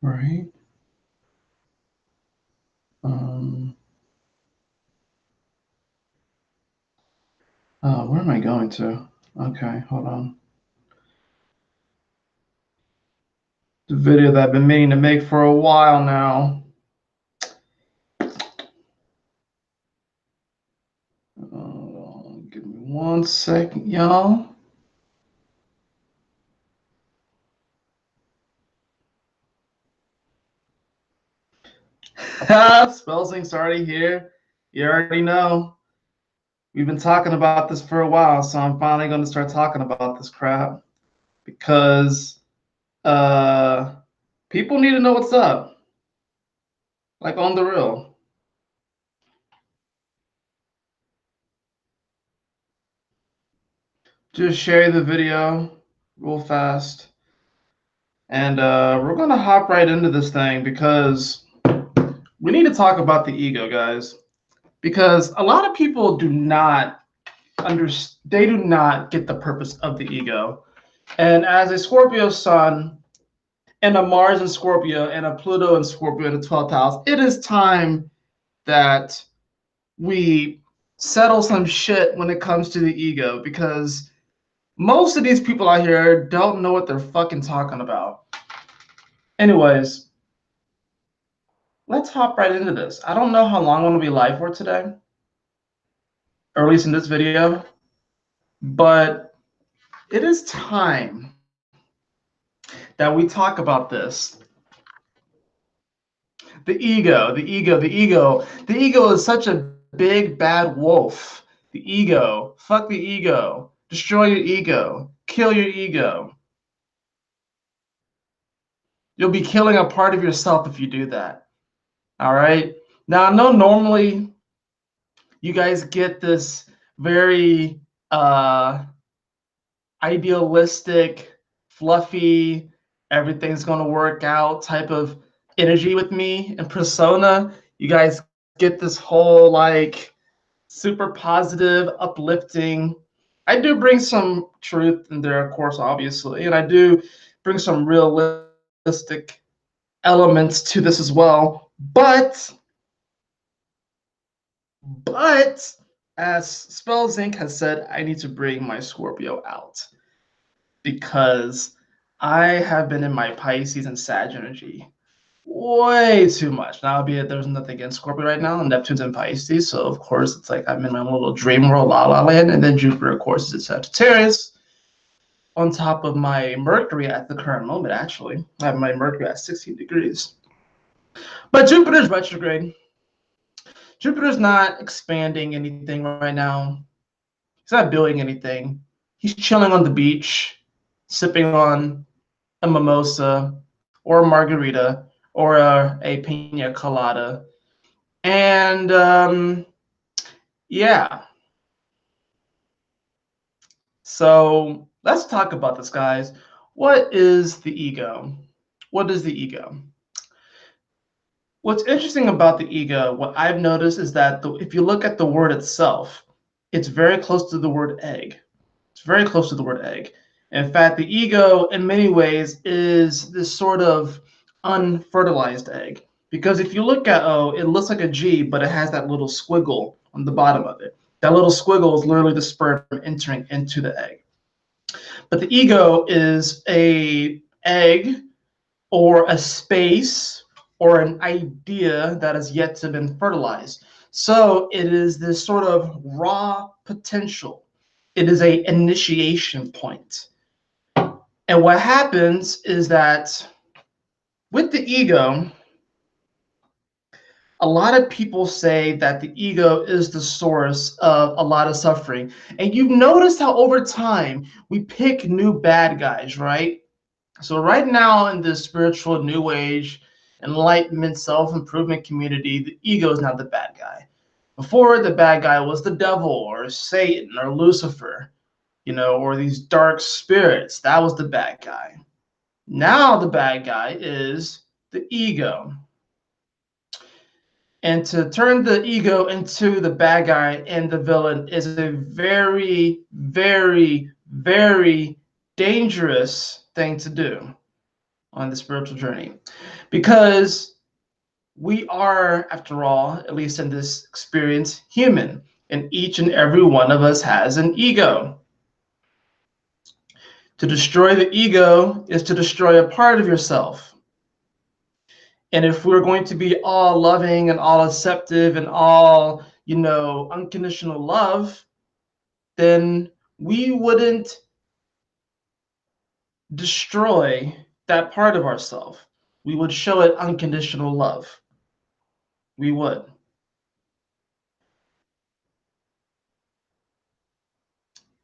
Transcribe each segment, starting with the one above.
right? Where am I going to? Okay, hold on. The video that I've been meaning to make for a while now. Give me 1 second, y'all. Spellsing's already here. You already know. We've been talking about this for a while, so I'm finally going to start talking about this crap because people need to know what's up, like on the real. Just share the video real fast, and we're going to hop right into this thing because we need to talk about the ego, guys, because a lot of people do not they do not get the purpose of the ego. And as a Scorpio sun and a Mars in Scorpio and a Pluto in Scorpio in the 12th house, it is time that we settle some shit when it comes to the ego, because most of these people out here don't know what they're fucking talking about. Anyways, let's hop right into this. I don't know how long I'm going to be live for today, or at least in this video, but it is time that we talk about this. The ego, the ego, the ego. The ego is such a big bad wolf. The ego. Fuck the ego. Destroy your ego. Kill your ego. You'll be killing a part of yourself if you do that. All right? Now, I know normally you guys get this very idealistic, fluffy, everything's going to work out type of energy with me and persona. You guys get this whole like super positive, uplifting. I do bring some truth in there, of course, obviously, and I do bring some realistic elements to this as well. But as Spells Inc. has said, I need to bring my Scorpio out because I have been in my Pisces and Sag energy way too much. Now, albeit there's nothing against Scorpio right now, and Neptune's in Pisces, so of course it's like I'm in my little dream world, la la land, and then Jupiter, of course, is in Sagittarius, on top of my Mercury at the current moment. Actually, I have my Mercury at 16 degrees, but Jupiter's retrograde. Jupiter's not expanding anything right now. He's not building anything. He's chilling on the beach, sipping on a mimosa or a margarita or a pina colada. And yeah. So let's talk about this, guys. What is the ego? What is the ego? What's interesting about the ego, what I've noticed is that if you look at the word itself, it's very close to the word egg. It's very close to the word egg. In fact, the ego, in many ways, is this sort of unfertilized egg. Because if you look at O, it looks like a G, but it has that little squiggle on the bottom of it. That little squiggle is literally the sperm entering into the egg. But the ego is an egg or a space or an idea that has yet to been fertilized. So it is this sort of raw potential. It is an initiation point. And what happens is that with the ego, a lot of people say that the ego is the source of a lot of suffering. And you've noticed how over time we pick new bad guys, right? So right now in the spiritual new age, enlightenment, self-improvement community, the ego is now the bad guy. Before, the bad guy was the devil or Satan or Lucifer, you know, or these dark spirits. That was the bad guy. Now the bad guy is the ego. And to turn the ego into the bad guy and the villain is a very, very, very dangerous thing to do. on the spiritual journey, because we are, after all, at least in this experience, human, and each and every one of us has an ego. To destroy the ego is to destroy a part of yourself. And if we're going to be all loving and all acceptive and all, unconditional love, then we wouldn't destroy that part of ourselves. We would show it unconditional love. We would.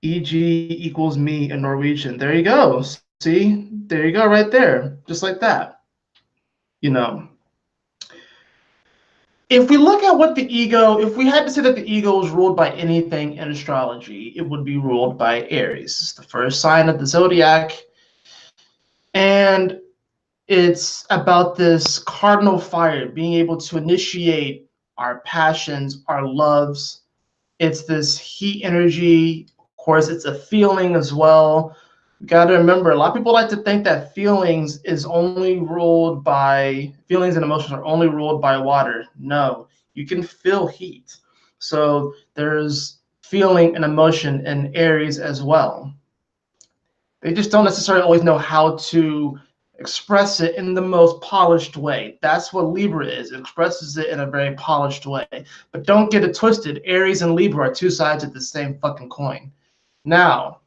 EG equals me in Norwegian. There you go. See? There you go right there. Just like that. If we look at what the ego, if we had to say that the ego is ruled by anything in astrology, it would be ruled by Aries. It's the first sign of the zodiac. And it's about this cardinal fire, being able to initiate our passions, our loves. It's this heat energy. Of course, it's a feeling as well. You got to remember, a lot of people like to think that feelings and emotions are only ruled by water. No, you can feel heat. So there's feeling and emotion in Aries as well. They just don't necessarily always know how to express it in the most polished way. That's what Libra is. It expresses it in a very polished way. But don't get it twisted. Aries and Libra are two sides of the same fucking coin. Now,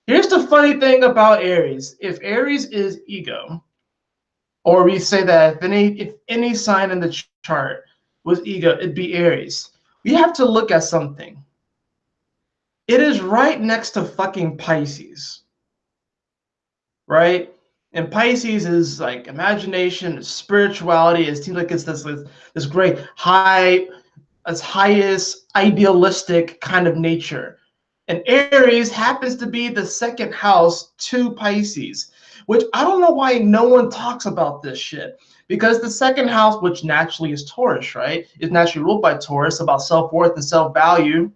here's the funny thing about Aries. If Aries is ego, or we say that if any sign in the chart was ego, it'd be Aries. We have to look at something. It is right next to fucking Pisces. Right? And Pisces is like imagination, spirituality. It seems like it's this great highest idealistic kind of nature. And Aries happens to be the second house to Pisces, which I don't know why no one talks about this shit. Because the second house, which naturally is Taurus, right, is naturally ruled by Taurus, about self-worth and self-value,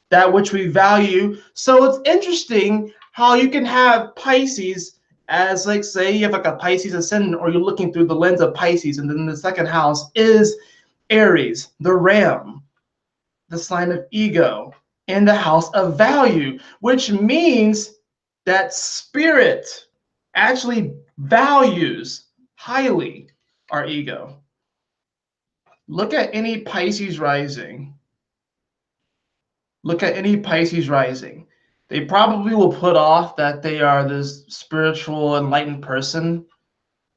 that which we value. So it's interesting how you can have Pisces as, like, say you have like a Pisces ascendant, or you're looking through the lens of Pisces, and then the second house is Aries, the ram, the sign of ego, in the house of value, which means that spirit actually values highly our ego. Look at any Pisces rising. Look at any Pisces rising. They probably will put off that they are this spiritual, enlightened person.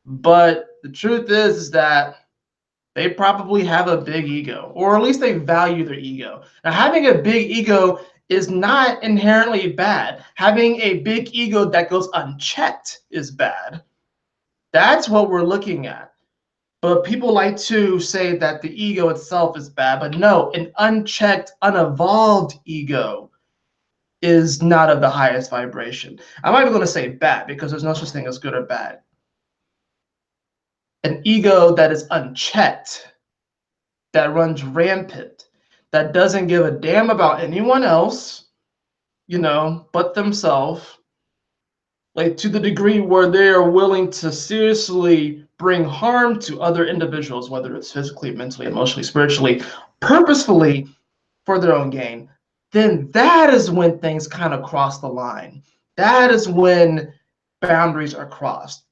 But the truth is that they probably have a big ego, or at least they value their ego. Now, having a big ego is not inherently bad. Having a big ego that goes unchecked is bad. That's what we're looking at. But people like to say that the ego itself is bad. But no, an unchecked, unevolved ego is not of the highest vibration. I'm not even going to say bad, because there's no such thing as good or bad. An ego that is unchecked, that runs rampant, that doesn't give a damn about anyone else, but themselves, like to the degree where they are willing to seriously bring harm to other individuals, whether it's physically, mentally, emotionally, spiritually, purposefully for their own gain, then that is when things kind of cross the line. That is when boundaries are crossed.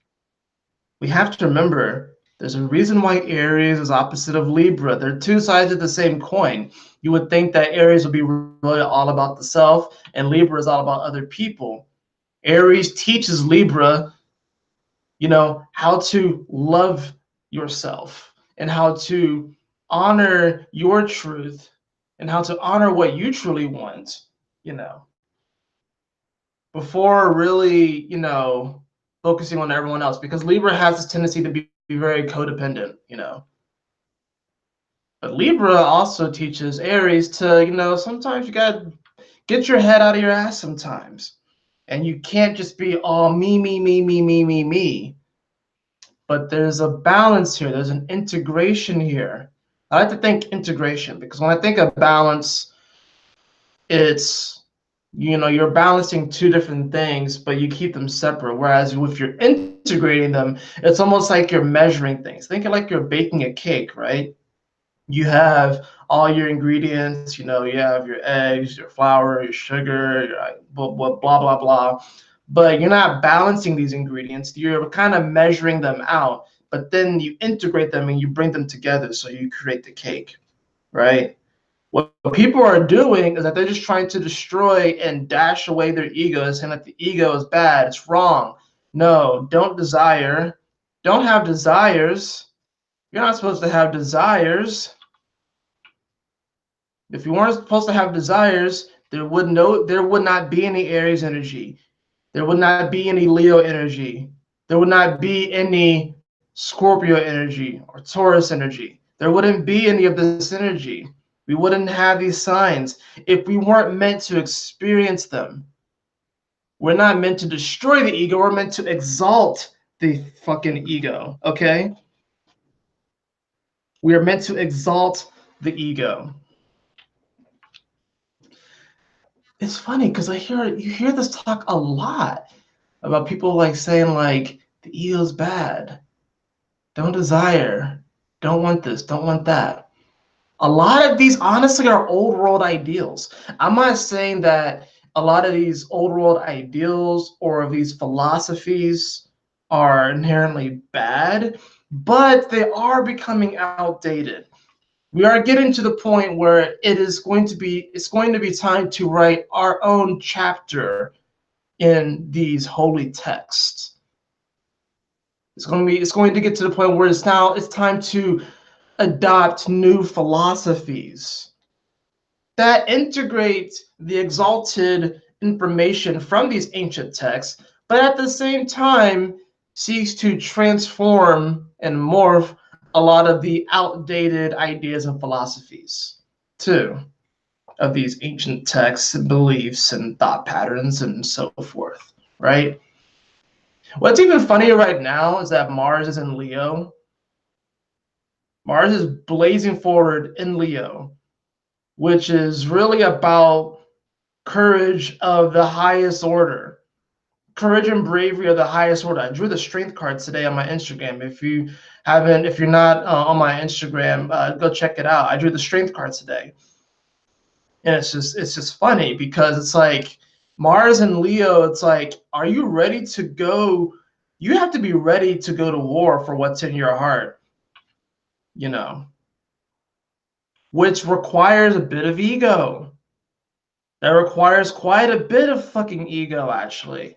We have to remember there's a reason why Aries is opposite of Libra. They're two sides of the same coin. You would think that Aries would be really all about the self, and Libra is all about other people. Aries teaches Libra, how to love yourself and how to honor your truth and how to honor what you truly want, before really, focusing on everyone else, because Libra has this tendency to be very codependent, But Libra also teaches Aries to, sometimes you gotta get your head out of your ass sometimes. And you can't just be all me, me, me, me, me, me, me. But there's a balance here. There's an integration here. I like to think integration, because when I think of balance, it's you're balancing two different things, but you keep them separate. Whereas if you're integrating them, it's almost like you're measuring things. Think of like you're baking a cake, right? You have all your ingredients, you have your eggs, your flour, your sugar, your blah, blah, blah, blah. But you're not balancing these ingredients. You're kind of measuring them out, but then you integrate them and you bring them together so you create the cake, right? What people are doing is that they're just trying to destroy and dash away their ego, saying that the ego is bad, it's wrong. No, don't desire. Don't have desires. You're not supposed to have desires. If you weren't supposed to have desires, there would not be any Aries energy. There would not be any Leo energy. There would not be any Scorpio energy or Taurus energy. There wouldn't be any of this energy. We wouldn't have these signs if we weren't meant to experience them. We're not meant to destroy the ego. We're meant to exalt the fucking ego, okay? We are meant to exalt the ego. It's funny because you hear this talk a lot about people like saying like the ego's bad, don't desire, don't want this, don't want that. A lot of these honestly are old world ideals. I'm not saying that a lot of these old world ideals or these philosophies are inherently bad, but they are becoming outdated. We are getting to the point where it's going to be time to write our own chapter in these holy texts. It's going to get to the point where it's time to adopt new philosophies that integrate the exalted information from these ancient texts, but at the same time seeks to transform and morph a lot of the outdated ideas and philosophies too of these ancient texts and beliefs and thought patterns and so forth, right? What's even funnier right now is that Mars is in Leo. Mars is blazing forward in Leo, which is really about courage of the highest order. Courage and bravery are the highest order. I drew the strength cards today on my Instagram. If you're not on my Instagram, go check it out. I drew the strength cards today. And it's just funny because it's like Mars and Leo, it's like, are you ready to go? You have to be ready to go to war for what's in your heart, which requires a bit of ego. That requires quite a bit of fucking ego, actually.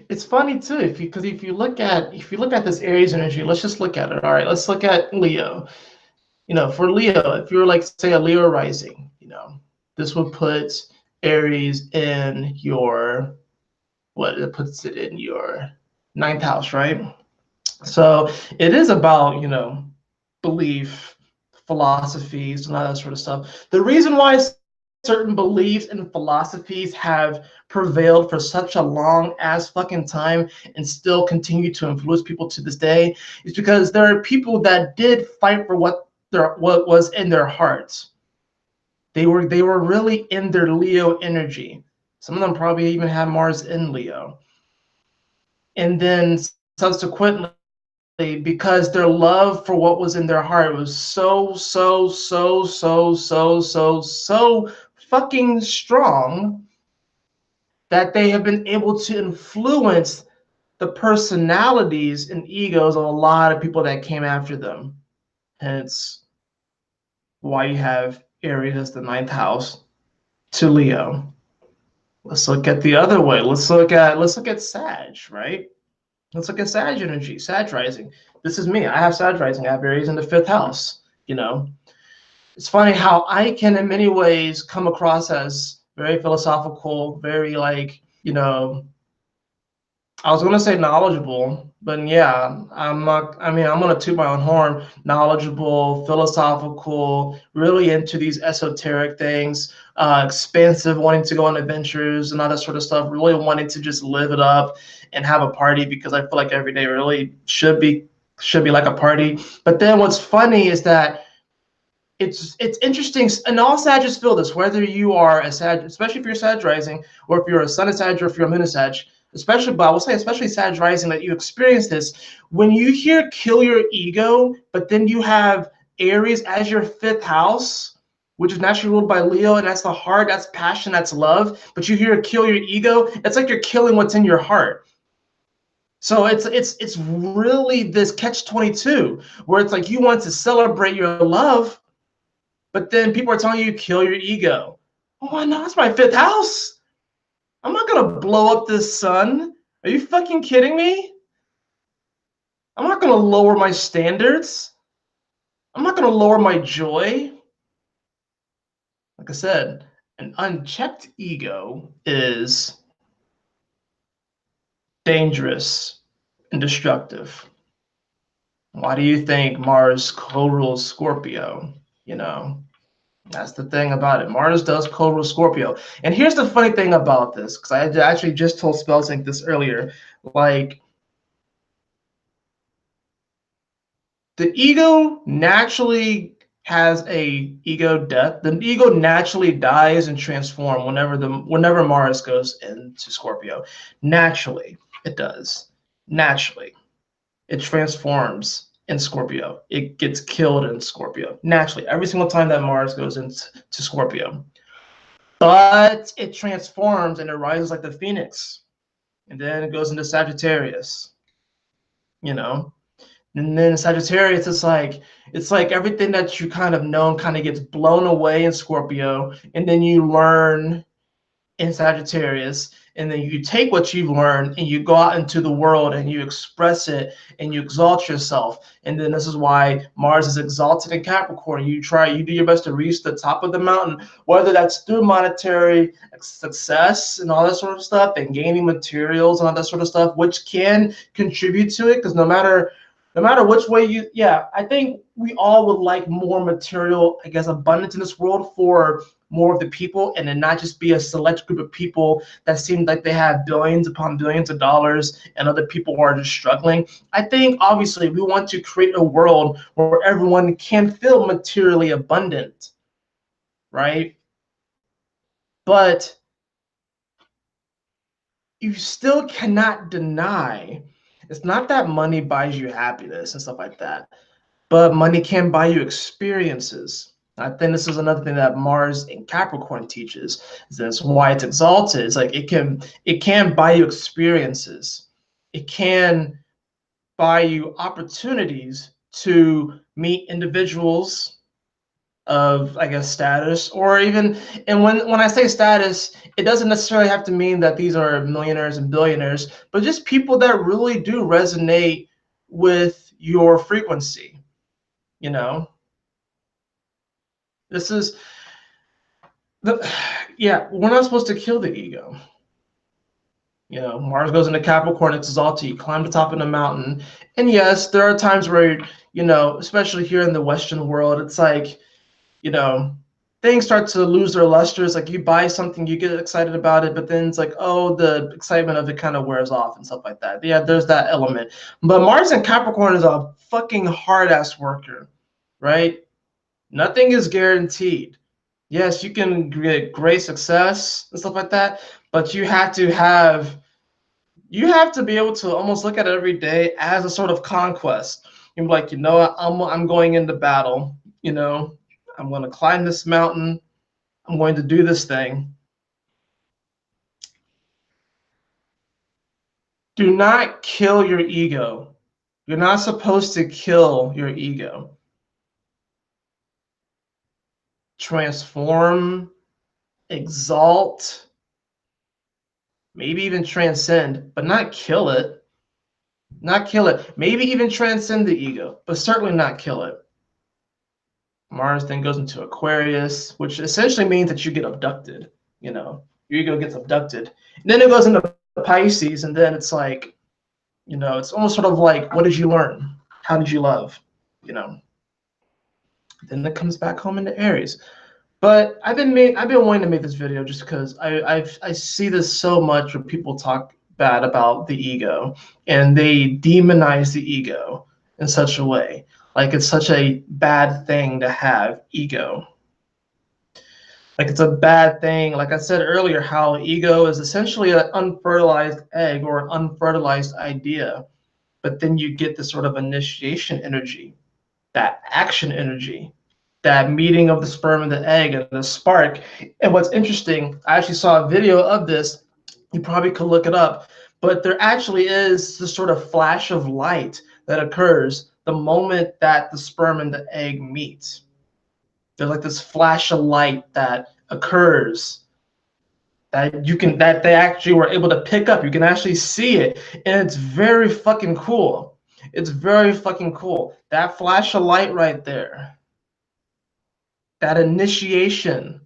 It's funny too, because if you look at this Aries energy, let's just look at it. All right, let's look at Leo. For Leo, if you're like say a Leo rising, this would put Aries in your it puts it in your 9th house, right? So it is about belief, philosophies, and all that sort of stuff. The reason why certain beliefs and philosophies have prevailed for such a long ass fucking time and still continue to influence people to this day is because there are people that did fight for what was in their hearts. They were really in their Leo energy. Some of them probably even had Mars in Leo. And then subsequently, because their love for what was in their heart was so fucking strong that they have been able to influence the personalities and egos of a lot of people that came after them. Hence why you have Aries as the 9th house to Leo. Let's look at the other way. Let's look at Sag, right? Let's look at Sag energy, Sag rising. This is me. I have Sag rising. I have Aries in the 5th house. It's funny how I can, in many ways, come across as very philosophical, very I was going to say knowledgeable, but yeah, I'm not. I mean, I'm going to toot my own horn. Knowledgeable, philosophical, really into these esoteric things, expansive, wanting to go on adventures and all that sort of stuff. Really wanting to just live it up and have a party because I feel like every day really should be Should be like a party. But then what's funny is that it's interesting, and all Sagittarius feel this, whether you are a Sag, especially if you're Sag rising, or if you're a Sun of Sag, or if you're a Moon of Sag, especially, but I will say especially Sag rising, that you experience this. When you hear kill your ego, but then you have Aries as your 5th house, which is naturally ruled by Leo, and that's the heart, that's passion, that's love, but you hear kill your ego, it's like you're killing what's in your heart. So it's really this catch-22, where it's like you want to celebrate your love, but then people are telling you kill your ego. Oh no, that's my 5th house. I'm not gonna blow up this sun. Are you fucking kidding me? I'm not gonna lower my standards. I'm not gonna lower my joy. Like I said, an unchecked ego is dangerous and destructive. Why do you think Mars co-rules Scorpio? You know, that's the thing about it. Mars does co-rule Scorpio. And here's the funny thing about this, because I actually just told Spellsync this earlier. Like, the ego naturally has a ego death. The ego naturally dies and transforms whenever Mars goes into Scorpio. Naturally, it does. Naturally, it transforms in Scorpio. It gets killed in Scorpio. Naturally, every single time that Mars goes into Scorpio. But it transforms and it rises like the Phoenix. And then it goes into Sagittarius. You know? And then Sagittarius, it's like everything that you kind of know kind of gets blown away in Scorpio, and then you learn in Sagittarius, and then you take what you've learned and you go out into the world and you express it and you exalt yourself. And then this is why Mars is exalted in Capricorn. You do your best to reach the top of the mountain, whether that's through monetary success and all that sort of stuff, and gaining materials and all that sort of stuff, which can contribute to it, because no matter which way I think we all would like more material, I guess, abundance in this world for more of the people, and then not just be a select group of people that seem like they have billions upon billions of dollars and other people who are just struggling. I think obviously we want to create a world where everyone can feel materially abundant, right? But you still cannot deny, it's not that money buys you happiness and stuff like that, but money can buy you experiences. I think this is another thing that Mars in Capricorn teaches. That's why it's exalted. It's like it can buy you experiences. It can buy you opportunities to meet individuals of, I guess, status, or even, and when I say status, it doesn't necessarily have to mean that these are millionaires and billionaires, but just people that really do resonate with your frequency. You know, this is we're not supposed to kill the ego. You know, Mars goes into Capricorn, it's exalted, you climb the top of the mountain. And yes, there are times where, you know, especially here in the Western world, it's like, you know, things start to lose their luster. It's like you buy something, you get excited about it, but then it's like, oh, the excitement of it kind of wears off and stuff like that. Yeah, there's that element. But Mars in Capricorn is a fucking hard-ass worker, right? Nothing is guaranteed. Yes, you can get great success and stuff like that, but you have to be able to almost look at it every day as a sort of conquest. You're like, you know, I'm going into battle. You know, I'm going to climb this mountain. I'm going to do this thing. Do not kill your ego. You're not supposed to kill your ego. Transform, exalt, maybe even transcend, but not kill it. Not kill it. Maybe even transcend the ego, but certainly not kill it. Mars then goes into Aquarius, which essentially means that you get abducted. You know, your ego gets abducted. And then it goes into Pisces, and then it's like, you know, it's almost sort of like, what did you learn? How did you love? You know. Then it comes back home into Aries. But I've been wanting to make this video just because I see this so much where people talk bad about the ego and they demonize the ego in such a way. Like it's such a bad thing to have ego. Like it's a bad thing. Like I said earlier, how ego is essentially an unfertilized egg or an unfertilized idea. But then you get this sort of initiation energy, that action energy, that meeting of the sperm and the egg and the spark. And what's interesting, I actually saw a video of this. You probably could look it up, but there actually is this sort of flash of light that occurs the moment that the sperm and the egg meet. There's like this flash of light that occurs that they actually were able to pick up. You can actually see it, and it's very fucking cool. It's very fucking cool. That flash of light right there, that initiation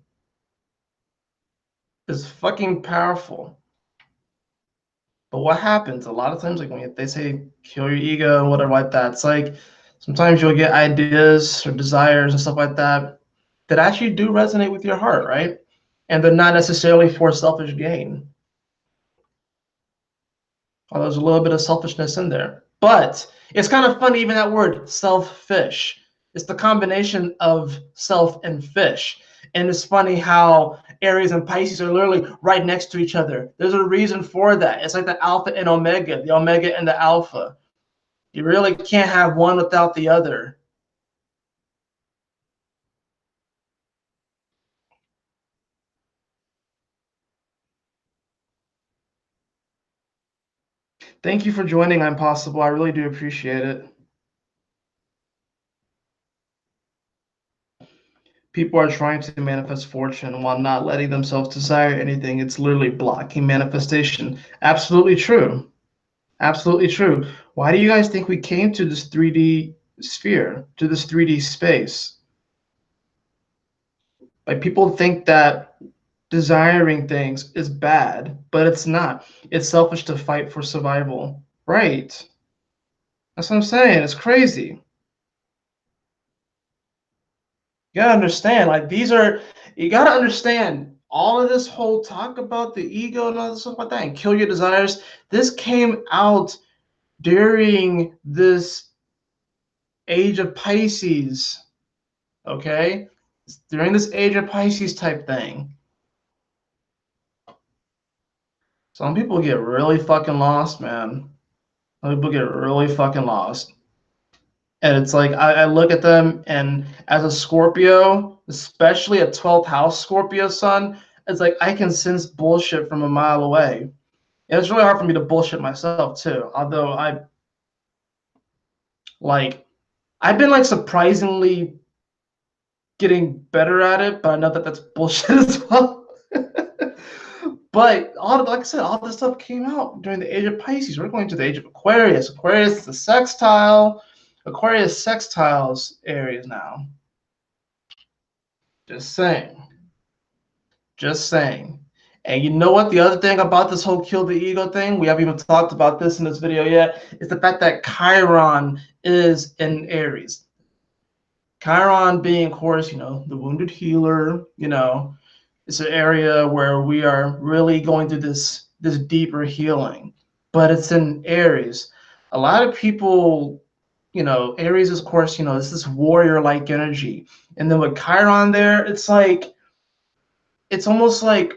is fucking powerful. But what happens a lot of times, like when they say kill your ego and whatever like that, it's like sometimes you'll get ideas or desires and stuff like that that actually do resonate with your heart, right? And they're not necessarily for selfish gain. Oh, there's a little bit of selfishness in there. But it's kind of funny, even that word, selfish. It's the combination of self and fish. And it's funny how Aries and Pisces are literally right next to each other. There's a reason for that. It's like the alpha and omega, the omega and the alpha. You really can't have one without the other. Thank you for joining, I'm Possible. I really do appreciate it. People are trying to manifest fortune while not letting themselves desire anything. It's literally blocking manifestation. Absolutely true. Absolutely true. Why do you guys think we came to this 3D sphere, to this 3D space? Like people think that desiring things is bad, but it's not. It's selfish to fight for survival. Right. That's what I'm saying. It's crazy. You gotta understand, like you gotta understand all of this whole talk about the ego and all this stuff like that and kill your desires. This came out during this age of Pisces, okay? During this age of Pisces type thing. Some people get really fucking lost, man. Some people get really fucking lost. And it's like I look at them, and as a Scorpio, especially a 12th house Scorpio sun, it's like I can sense bullshit from a mile away. And it's really hard for me to bullshit myself too. Although I've been like surprisingly getting better at it, but I know that that's bullshit as well. But like I said, all this stuff came out during the age of Pisces. We're going to the age of Aquarius. Aquarius is the sextile. Aquarius sextiles Aries now. Just saying. Just saying. And you know what? The other thing about this whole kill the ego thing, we haven't even talked about this in this video yet, is the fact that Chiron is in Aries. Chiron being, of course, the wounded healer, it's an area where we are really going through this deeper healing, but it's in Aries. A lot of people, Aries is, of course, it's this warrior-like energy, and then with Chiron there, it's almost like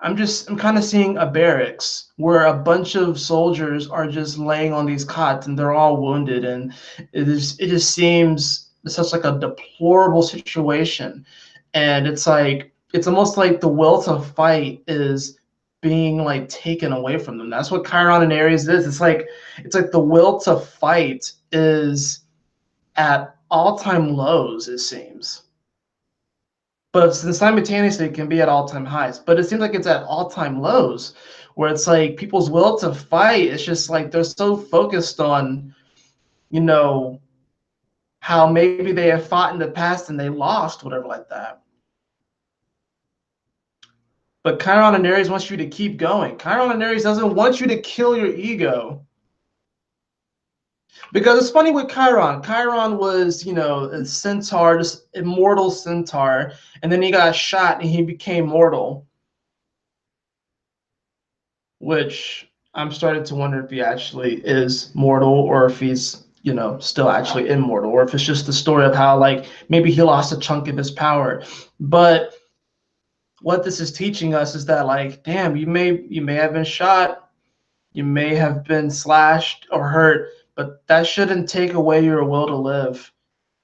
I'm kind of seeing a barracks where a bunch of soldiers are just laying on these cots and they're all wounded, and it just seems such like a deplorable situation. And it's almost like the will to fight is being like taken away from them. That's what Chiron and Aries is. It's like the will to fight is at all-time lows, it seems. But simultaneously it can be at all-time highs. But it seems like it's at all-time lows, where it's like people's will to fight, it's just like they're so focused on, how maybe they have fought in the past and they lost, whatever like that. But Chiron and Aries wants you to keep going. Chiron and Aries doesn't want you to kill your ego. Because it's funny with Chiron. Chiron was, a centaur, just immortal centaur, and then he got shot and he became mortal. Which, I'm starting to wonder if he actually is mortal, or if he's, you know, still actually immortal, or if it's just the story of how, like, maybe he lost a chunk of his power. But what this is teaching us is that, like, damn, you may have been shot, you may have been slashed or hurt, but that shouldn't take away your will to live.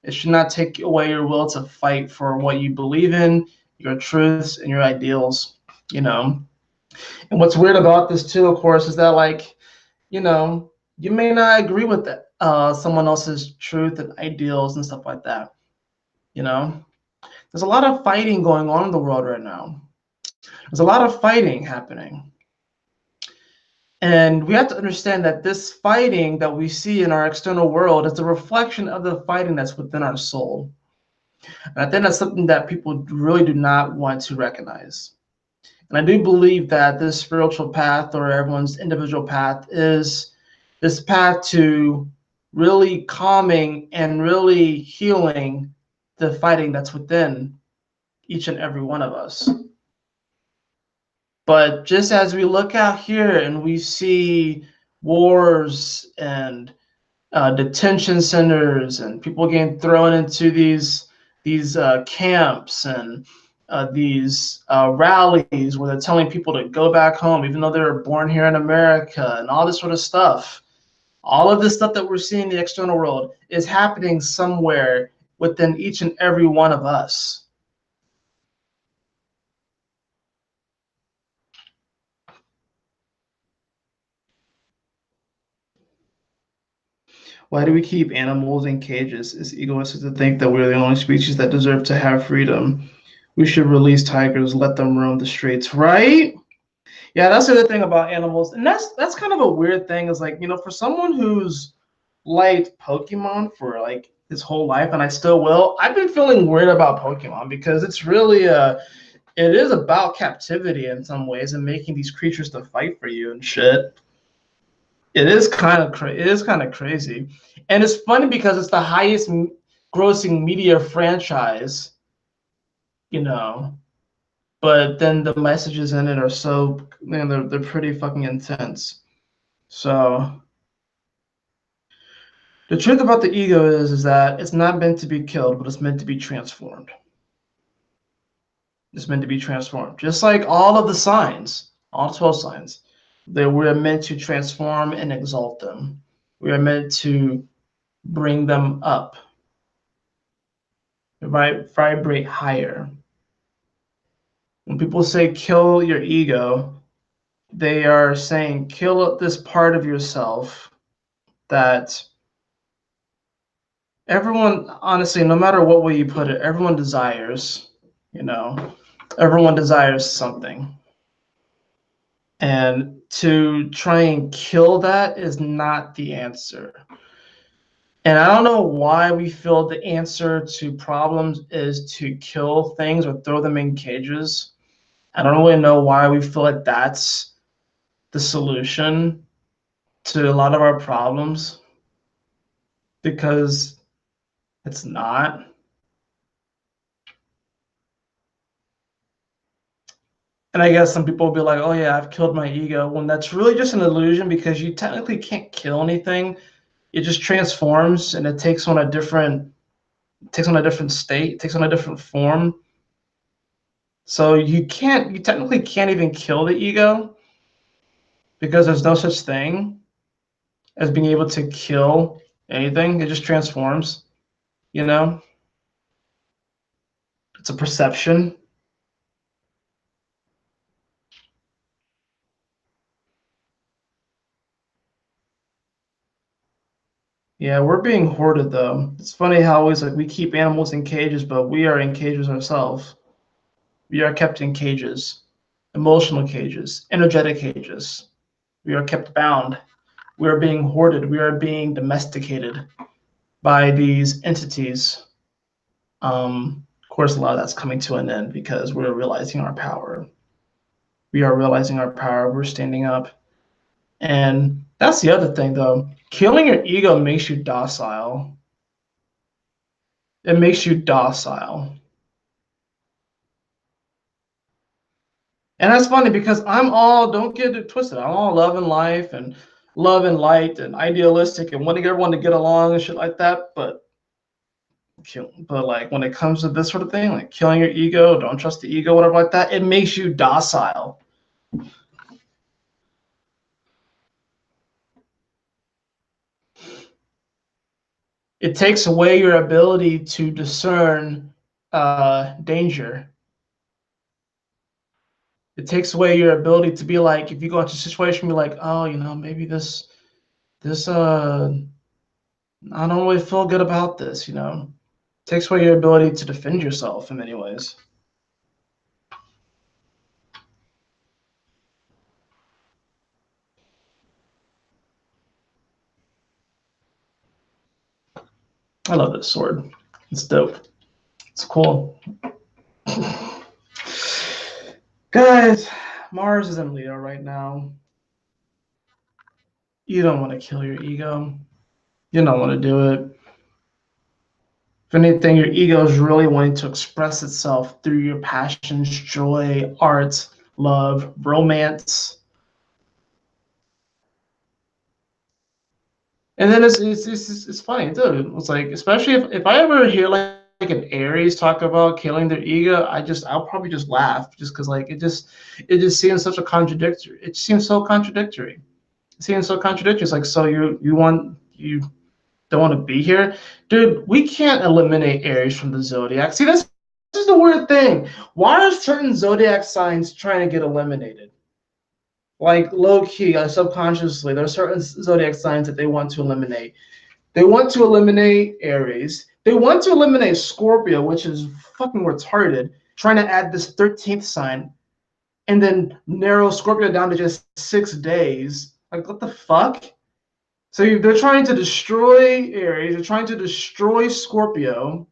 It should not take away your will to fight for what you believe in, your truths and your ideals, you know. And what's weird about this too, of course, is that, like, you know, you may not agree with that, someone else's truth and ideals and stuff like that. You know, there's a lot of fighting going on in the world right now. There's a lot of fighting happening. And we have to understand that this fighting that we see in our external world is a reflection of the fighting that's within our soul. And I think that's something that people really do not want to recognize. And I do believe that this spiritual path, or everyone's individual path, is this path to really calming and really healing the fighting that's within each and every one of us. But just as we look out here and we see wars and detention centers and people getting thrown into these camps and these rallies where they're telling people to go back home even though they were born here in America, and all this sort of stuff. All of this stuff that we're seeing in the external world is happening somewhere within each and every one of us. Why do we keep animals in cages? It's egoistic to think that we're the only species that deserve to have freedom. We should release tigers, let them roam the streets, right? Yeah, that's the other thing about animals. And that's kind of a weird thing, is like, you know, for someone who's liked Pokemon for like his whole life, and I still will, I've been feeling weird about Pokemon because it's really it is about captivity in some ways and making these creatures to fight for you and shit. It is kind of crazy, and it's funny because it's the highest grossing media franchise, you know. But then the messages in it are so, man, they're pretty fucking intense. So the truth about the ego is that it's not meant to be killed, but it's meant to be transformed. It's meant to be transformed, just like all of the signs, all 12 signs. That we're meant to transform and exalt them. We are meant to bring them up, vibrate higher. When people say kill your ego, they are saying kill this part of yourself that everyone, honestly, no matter what way you put it, everyone desires, you know, everyone desires something. And to try and kill that is not the answer. And I don't know why we feel the answer to problems is to kill things or throw them in cages. I don't really know why we feel like that's the solution to a lot of our problems, because it's not. And I guess some people will be like, oh yeah, I've killed my ego, when that's really just an illusion, because you technically can't kill anything. It just transforms and it takes on a different state, it takes on a different form. So you technically can't even kill the ego, because there's no such thing as being able to kill anything. It just transforms, you know? It's a perception. Yeah, we're being hoarded though. It's funny how always like we keep animals in cages, but we are in cages ourselves. We are kept in cages, emotional cages, energetic cages. We are kept bound. We are being hoarded. We are being domesticated by these entities. Of course, a lot of that's coming to an end because we're realizing our power. We are realizing our power. We're standing up. And that's the other thing, though. Killing your ego makes you docile. It makes you docile. And that's funny because I'm all, don't get it twisted, I'm all love and life and love and light and idealistic and wanting everyone to get along and shit like that. But like when it comes to this sort of thing, like killing your ego, don't trust the ego, whatever like that, it makes you docile. It takes away your ability to discern danger. It takes away your ability to be like, if you go into a situation, be like, oh, maybe this I don't really feel good about this, It takes away your ability to defend yourself in many ways. I love this sword. It's dope. It's cool. Guys, Mars is in Leo right now. You don't want to kill your ego. You don't want to do it. If anything, your ego is really wanting to express itself through your passions, joy, art, love, romance. And then it's funny too. It's like, especially if I ever hear like an Aries talk about killing their ego, I'll probably just laugh just because like it just seems such a contradictory. It seems so contradictory. It seems so contradictory. It's like, so you don't want to be here, dude. We can't eliminate Aries from the zodiac. See, this is the weird thing. Why are certain zodiac signs trying to get eliminated? Like low key, subconsciously, there are certain zodiac signs that they want to eliminate. They want to eliminate Aries. They want to eliminate Scorpio, which is fucking retarded, trying to add this 13th sign and then narrow Scorpio down to just 6 days. Like, what the fuck? So they're trying to destroy Aries. They're trying to destroy Scorpio.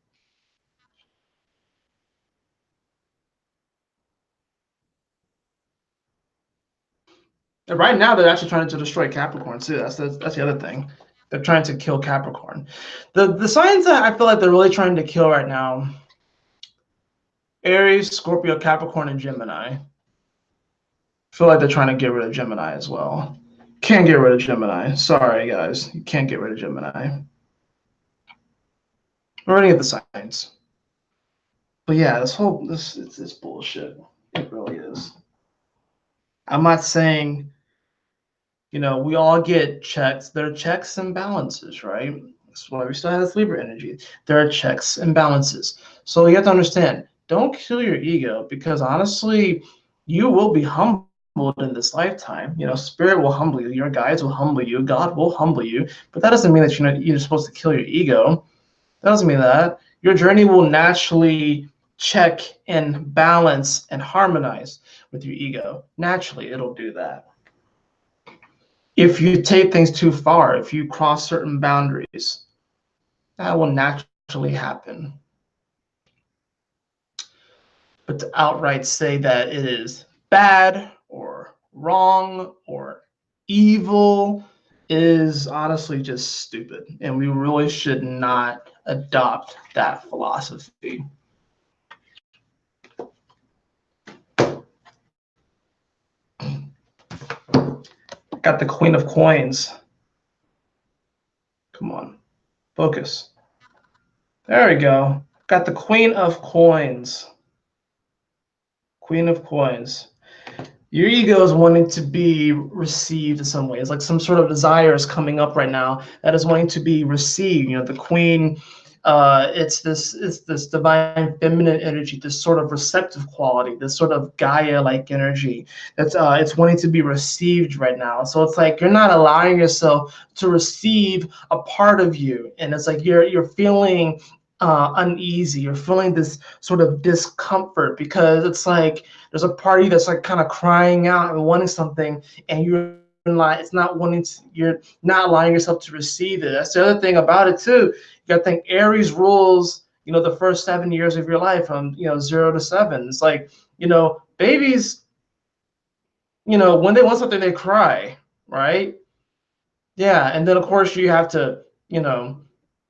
And right now, they're actually trying to destroy Capricorn too. That's the other thing. They're trying to kill Capricorn. The signs that I feel like they're really trying to kill right now: Aries, Scorpio, Capricorn, and Gemini. I feel like they're trying to get rid of Gemini as well. Can't get rid of Gemini. Sorry, guys. You can't get rid of Gemini. Or any of the signs. But yeah, it's bullshit. It really is. I'm not saying, we all get checks. There are checks and balances, right? That's why we still have this Libra energy. There are checks and balances. So you have to understand, don't kill your ego, because honestly, you will be humbled in this lifetime. Spirit will humble you, your guides will humble you, God will humble you, but that doesn't mean that you're supposed to kill your ego. That doesn't mean that. Your journey will naturally check and balance and harmonize with your ego. Naturally, it'll do that. If you take things too far, if you cross certain boundaries, that will naturally happen. But to outright say that it is bad or wrong or evil is honestly just stupid. And we really should not adopt that philosophy. Got the Queen of Coins. Come on, focus. There we go. Got the Queen of Coins. Queen of Coins. Your ego is wanting to be received in some ways, like some sort of desire is coming up right now that is wanting to be received. The Queen, it's this divine feminine energy, this sort of receptive quality, this sort of Gaia-like energy that's it's wanting to be received right now. So it's like you're not allowing yourself to receive a part of you, and it's like you're feeling uneasy. You're feeling this sort of discomfort because it's like there's a party that's like kind of crying out and wanting something, and you're like, you're not allowing yourself to receive it. That's the other thing about it too. You gotta think Aries rules, the first 7 years of your life from 0 to 7. It's like, babies, when they want something, they cry, right? Yeah, and then of course you have to,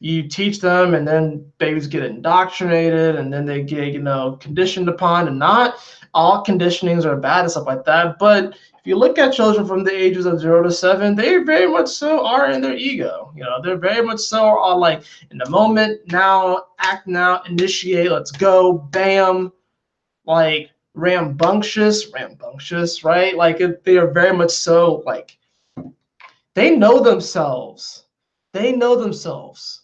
you teach them, and then babies get indoctrinated, and then they get, conditioned upon. And not all conditionings are bad and stuff like that. But if you look at children from the ages of 0 to 7, they very much so are in their ego. They're very much so are like in the moment, now, act now, initiate, let's go, bam, like rambunctious, right? Like they are very much so like they know themselves. They know themselves.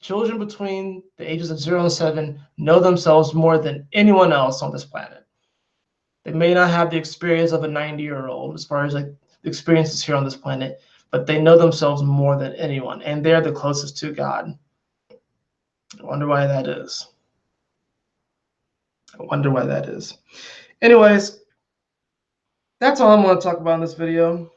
Children between the ages of 0 and 7 know themselves more than anyone else on this planet. They may not have the experience of a 90-year-old as far as like the experiences here on this planet, but they know themselves more than anyone, and they're the closest to God. I wonder why that is. I wonder why that is. Anyways, that's all I'm going to talk about in this video.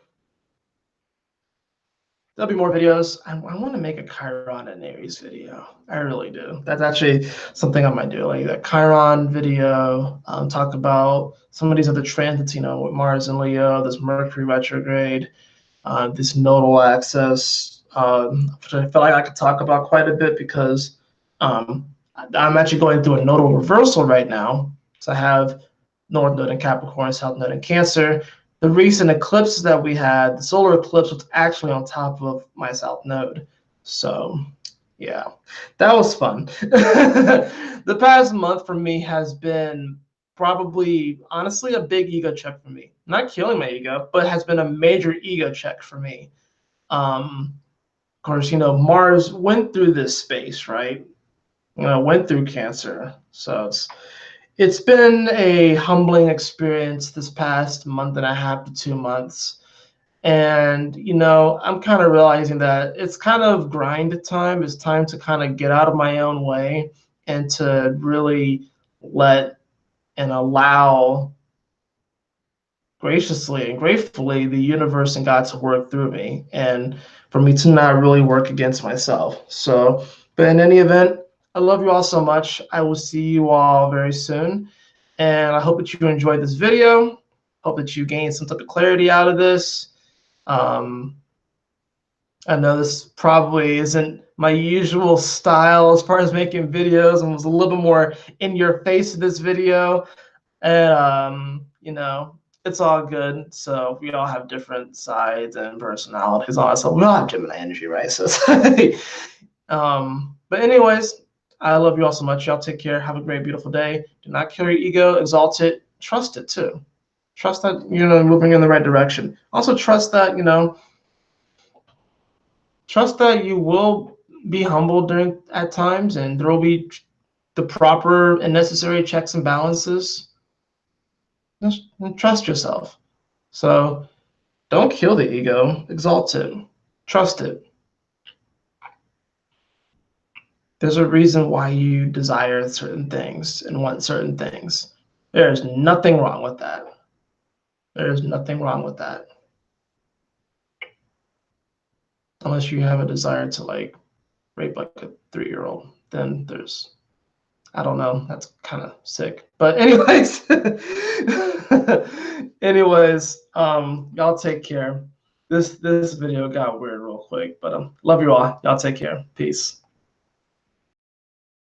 There'll be more videos. I want to make a Chiron and Aries video. I really do. That's actually something I might do, like that Chiron video. Talk about some of these other transits, with Mars and Leo, this Mercury retrograde, this nodal axis, which I feel like I could talk about quite a bit because I'm actually going through a nodal reversal right now. So I have North Node in Capricorn, South Node in Cancer. The recent eclipses that we had, the solar eclipse was actually on top of my South Node. So, yeah, that was fun. The past month for me has been probably, honestly, a big ego check for me. Not killing my ego, but has been a major ego check for me. Of course, Mars went through this space, right? Went through Cancer. So it's been a humbling experience this past month and a half to 2 months. And, I'm kind of realizing that it's kind of grind time. It's time to kind of get out of my own way and to really let and allow graciously and gratefully the universe and God to work through me, and for me to not really work against myself. So, but in any event, I love you all so much. I will see you all very soon. And I hope that you enjoyed this video. Hope that you gained some type of clarity out of this. I know this probably isn't my usual style as far as making videos, and was a little bit more in your face of this video. And, it's all good. So we all have different sides and personalities. Also, we all have Gemini energy, right? So, but anyways, I love you all so much. Y'all take care. Have a great, beautiful day. Do not kill your ego. Exalt it. Trust it too. Trust that you're moving in the right direction. Also, trust that trust that you will be humbled at times, and there will be the proper and necessary checks and balances. Just trust yourself. So don't kill the ego. Exalt it. Trust it. There's a reason why you desire certain things and want certain things. There is nothing wrong with that. There is nothing wrong with that. Unless you have a desire to like rape like a 3-year-old, then I don't know, that's kind of sick. But anyways, y'all take care. This video got weird real quick, but love you all. Y'all take care. Peace.